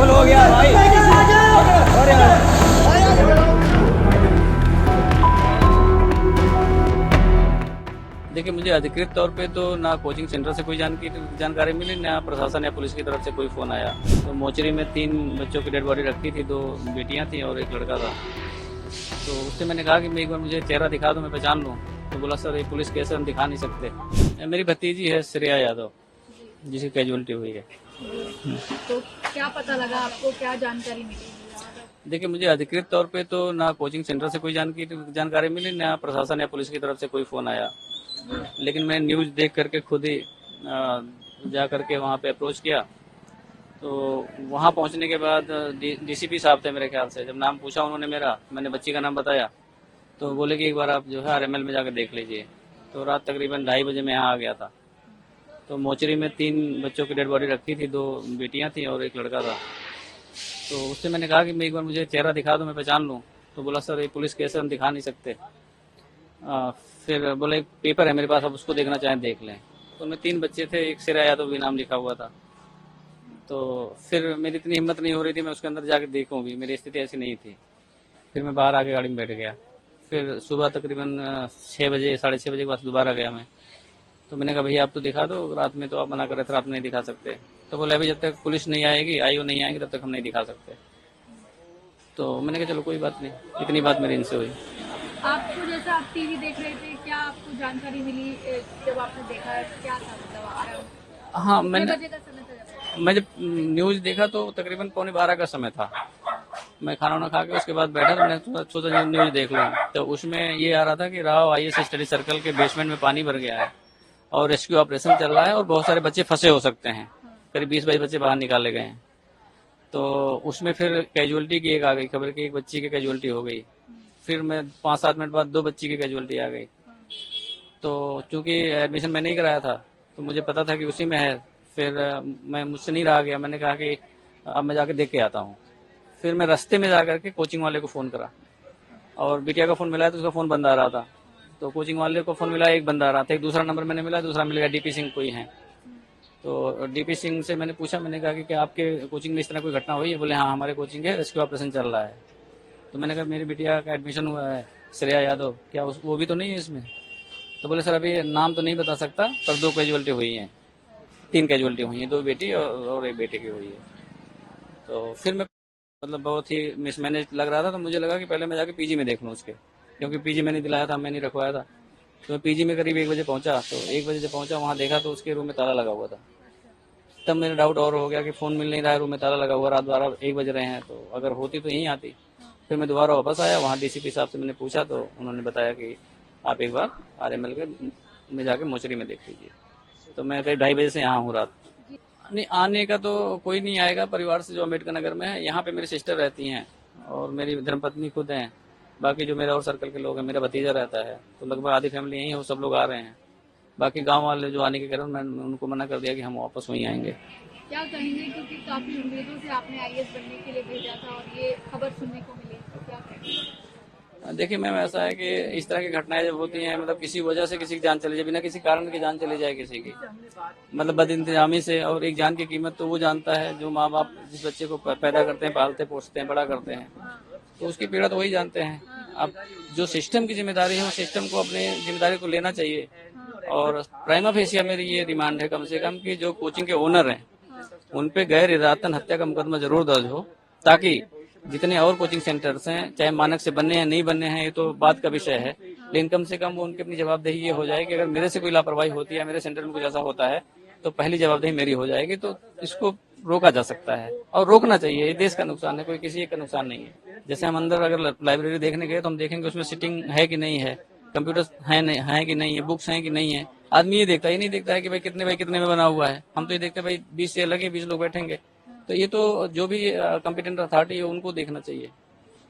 Full हो गया भाई। देखिए, मुझे अधिकृत तौर पे तो ना कोचिंग सेंटर से कोई जानकारी मिली, ना प्रशासन या पुलिस की तरफ से कोई फ़ोन आया। तो मोचरी में 3 बच्चों की डेड बॉडी रखी थी, 2 बेटियां थी और एक लड़का था। तो उससे मैंने कहा कि मैं एक बार मुझे चेहरा दिखा दो, मैं पहचान लूँ। तो बोला सर ये पुलिस केस है, हम दिखा नहीं सकते। मेरी भतीजी है श्रेया यादव, जिसकी कैजुअलिटी हुई है। तो क्या पता लगा आपको, क्या जानकारी मिली? देखिए, मुझे अधिकृत तौर पे तो ना कोचिंग सेंटर से कोई जानकारी मिली, ना प्रशासन या पुलिस की तरफ से कोई फ़ोन आया। लेकिन मैं न्यूज़ देख करके खुद ही जा करके वहाँ पे अप्रोच किया। तो वहाँ पहुँचने के बाद डीसीपी साहब थे मेरे ख्याल से। जब नाम पूछा उन्होंने मेरा, मैंने बच्ची का नाम बताया, तो बोले कि एक बार आप जो है आरएमएल में जाकर देख लीजिए। तो रात तकरीबन 2:30 बजे मैं यहाँ आ गया था। तो मोचरी में 3 बच्चों की डेड बॉडी रखी थी, 2 बेटियां थी और एक लड़का था। तो उससे मैंने कहा कि मैं एक बार मुझे चेहरा दिखा दो, मैं पहचान लूँ। तो बोला सर ये पुलिस केस है, हम दिखा नहीं सकते। फिर बोले एक पेपर है मेरे पास, आप उसको देखना चाहें देख लें। तो मैं 3 बच्चे थे, एक श्रेया यादव भी नाम लिखा हुआ था। तो फिर मेरी इतनी हिम्मत नहीं हो रही थी मैं उसके अंदर जाके देखूं भी, मेरी स्थिति ऐसी नहीं थी। फिर मैं बाहर आके गाड़ी में बैठ गया। फिर सुबह तकरीबन 6 बजे 6:30 बजे के बाद दोबारा गया मैं। तो मैंने कहा भैया आप तो दिखा दो, रात में तो आप मना कर रहे थे, रात में नहीं दिखा सकते। तो बोले अभी जब तक पुलिस नहीं आएगी, आईओ नहीं आएंगे, तब तक हम नहीं दिखा सकते। तो मैंने कहा चलो कोई बात नहीं। इतनी बात मेरी इनसे हुई। आपको जैसा आप टीवी देख रहे थे, क्या आपको जानकारी मिली जब आपने देखा है? क्या था मतलब हाँ, कितने बजे का समय था मैं जब न्यूज़ देखा तो तकरीबन 11:15 का समय था। मैं खाना वाना खा के उसके बाद बैठा, तो मैंने सोचा न्यूज़ देख लूँ। तो उसमें ये आ रहा था कि राव आईएएस स्टडी सर्कल के बेसमेंट में पानी भर गया है और रेस्क्यू ऑपरेशन चल रहा है और बहुत सारे बच्चे फंसे हो सकते हैं। करीब 20-22 बच्चे बाहर निकाले गए हैं। तो उसमें फिर कैजुअलिटी की एक आ गई खबर कि एक बच्ची की कैजुअलिटी हो गई। फिर मैं 5-7 मिनट बाद 2 बच्ची की कैजुअलिटी आ गई। तो चूंकि एडमिशन मैंने ही कराया था, तो मुझे पता था कि उसी में है। फिर मैं मुझसे नहीं रहा गया, मैंने कहा कि अब मैं जाके देख के आता हूँ। फिर मैं रास्ते में जा करके कोचिंग वाले को फ़ोन करा और बिटिया का फ़ोन मिला तो उसका फ़ोन बंद आ रहा था। तो कोचिंग वाले को फ़ोन मिला, एक बंदा आ रहा था। एक दूसरा नंबर मैंने मिला, दूसरा मिल गया डीपी सिंह कोई है। तो डीपी सिंह से मैंने पूछा, मैंने कहा कि क्या आपके कोचिंग में इस तरह कोई घटना हुई है? बोले हाँ हमारे कोचिंग है, रेस्क्यू ऑपरेशन चल रहा है। तो मैंने कहा मेरी बिटिया का एडमिशन हुआ है श्रेया यादव, क्या वो भी तो नहीं है इसमें? तो बोले सर अभी नाम तो नहीं बता सकता, पर 2 कैजुअलिटी हुई हैं, 3 कैजुअलिटी हुई हैं, 2 बेटी और एक बेटे की हुई है। तो फिर मैं मतलब बहुत ही मिसमैनेज लग रहा था, तो मुझे लगा कि पहले मैं जाके पीजी में देख लूँ उसके, क्योंकि पीजी मैंने दिलाया था, मैंने रखवाया था। तो मैं पीजी में करीब 1 बजे पहुंचा। तो 1 बजे जब पहुंचा वहाँ देखा तो उसके रूम में ताला लगा हुआ था। तब मेरा डाउट और हो गया कि फ़ोन मिल नहीं रहा है, रूम में ताला लगा हुआ, रात 12-1 बज रहे हैं, तो अगर होती तो यहीं आती। फिर मैं दोबारा वापस आया, वहाँ डीसीपी साहब से मैंने पूछा तो उन्होंने बताया कि आप एक बार आरएमएल के में जाके मोचरी में देख लीजिए। तो मैं करीब 2:30 बजे से यहाँ हूँ रात। नहीं, आने का तो कोई नहीं आएगा परिवार से जो अम्बेडकर नगर में है। यहाँ पे मेरी सिस्टर रहती हैं और मेरी धर्मपत्नी खुद हैं। बाकी जो मेरा और सर्कल के लोग हैं, मेरा भतीजा रहता है, तो लगभग आधी फैमिली यहीं है, वो सब लोग आ रहे हैं। बाकी गांव वाले जो आने के कारण मैंने उनको मना कर दिया कि हम वापस वहीं आएंगे। क्या कहेंगे, क्योंकि काफी उम्मीदों से आपने आईएएस बनने के लिए भेजा था और ये खबर सुनने को मिली, तो क्या कहेंगे? देखिए मैम, ऐसा है कि इस तरह की घटनाएं जब होती हैं, मतलब किसी वजह से किसी की जान चली जाए, बिना किसी कारण की जान चली जाए किसी की, मतलब बदइंतजामी से, और एक जान की कीमत तो वो जानता है जो माँ बाप जिस बच्चे को पैदा करते हैं, पालते पोसते हैं, बड़ा करते हैं, तो उसकी पीड़ा तो वही जानते हैं। अब जो सिस्टम की जिम्मेदारी है, वो सिस्टम को अपनी जिम्मेदारी को लेना चाहिए। और प्राइमा फेसिया मेरी ये डिमांड है कम से कम कि जो कोचिंग के ओनर हैं उन पे गैर इरादतन हत्या का मुकदमा जरूर दर्ज हो, ताकि जितने और कोचिंग सेंटर्स हैं, चाहे मानक से बनने हैं नहीं बनने हैं ये तो बात का विषय है, लेकिन कम से कम वो उनकी अपनी जवाबदेही ये हो जाए कि अगर मेरे से कोई लापरवाही होती है, मेरे सेंटर में कुछ ऐसा होता है, तो पहली जवाबदेही मेरी हो जाएगी। तो इसको रोका जा सकता है और रोकना चाहिए। ये देश का नुकसान है, कोई किसी एक का नुकसान नहीं है। जैसे हम अंदर अगर लाइब्रेरी देखने गए तो हम देखेंगे उसमें सिटिंग है कि नहीं है, कंप्यूटर्स है कि नहीं है, बुक्स हैं कि नहीं है। आदमी ये देखता, ये नहीं देखता है कि भाई कितने में बना हुआ है। हम तो ये देखते हैं भाई 20 से लगे 20 लोग बैठेंगे। तो ये तो जो भी कॉम्पिटेंट अथॉरिटी है उनको देखना चाहिए।